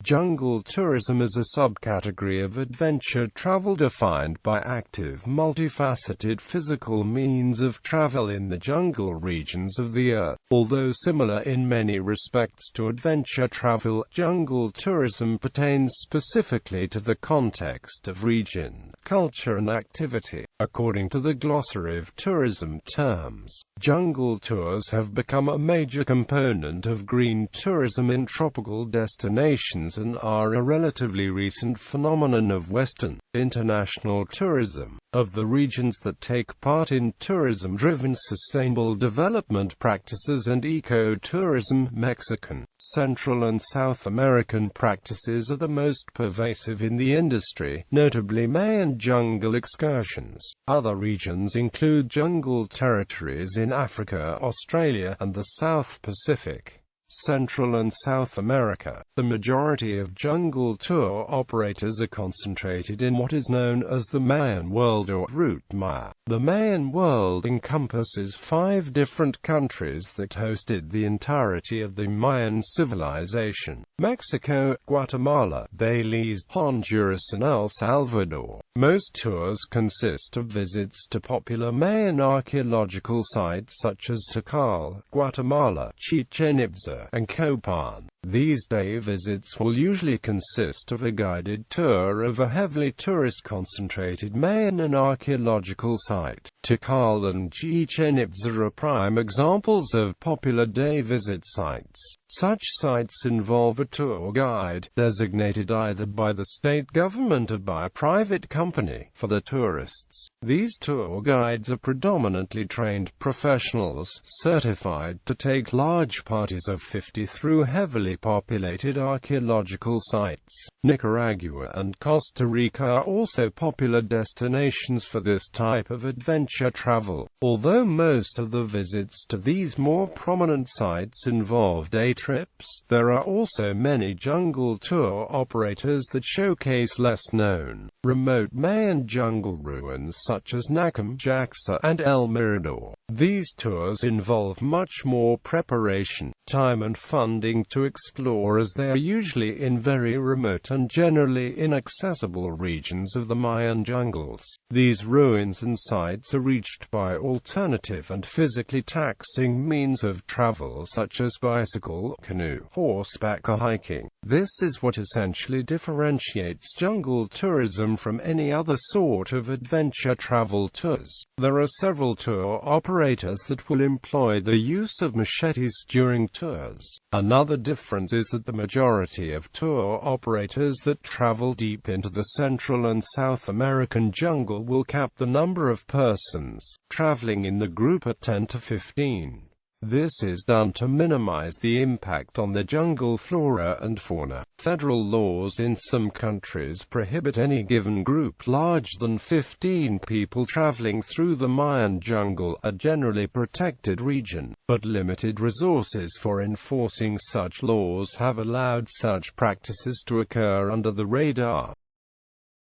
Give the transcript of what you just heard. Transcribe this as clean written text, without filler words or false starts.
Jungle tourism is a subcategory of adventure travel defined by active, multifaceted physical means of travel in the jungle regions of the Earth. Although similar in many respects to adventure travel, jungle tourism pertains specifically to the context of region, culture and activity. According to the Glossary of Tourism Terms, jungle tours have become a major component of green tourism in tropical destinations and are a relatively recent phenomenon of Western, international tourism. Of the regions that take part in tourism-driven sustainable development practices and eco-tourism, Mexican, Central and South American practices are the most pervasive in the industry, notably Mayan jungle excursions. Other regions include jungle territories in Africa, Australia, and the South Pacific. Central and South America. The majority of jungle tour operators are concentrated in what is known as the Mayan world or route Maya. The Mayan world encompasses 5 different countries that hosted the entirety of the Mayan civilization: Mexico, Guatemala, Belize, Honduras and El Salvador. Most tours consist of visits to popular Mayan archaeological sites such as Tikal, Guatemala, Chichen Itza, and Copan. These day visits will usually consist of a guided tour of a heavily tourist-concentrated Mayan and archaeological site. Tikal and Chichen Itza are prime examples of popular day visit sites. Such sites involve a tour guide, designated either by the state government or by a private company, for the tourists. These tour guides are predominantly trained professionals, certified to take large parties of 50 through heavily populated archaeological sites. Nicaragua and Costa Rica are also popular destinations for this type of adventure travel. Although most of the visits to these more prominent sites involve day trips, there are also many jungle tour operators that showcase less-known, remote Mayan jungle ruins such as Nakam Jaxa and El Mirador. These tours involve much more preparation, time and funding to explore, as they are usually in very remote and generally inaccessible regions of the Mayan jungles. These ruins and sites are reached by alternative and physically taxing means of travel such as bicycle, canoe, horseback or hiking. This is what essentially differentiates jungle tourism from any other sort of adventure travel tours. There are several tour operators that will employ the use of machetes during tours. Another difference is that the majority of tour operators that travel deep into the Central and South American jungle will cap the number of persons traveling in the group at 10 to 15. This is done to minimize the impact on the jungle flora and fauna. Federal laws in some countries prohibit any given group larger than 15 people traveling through the Mayan jungle, a generally protected region, but limited resources for enforcing such laws have allowed such practices to occur under the radar.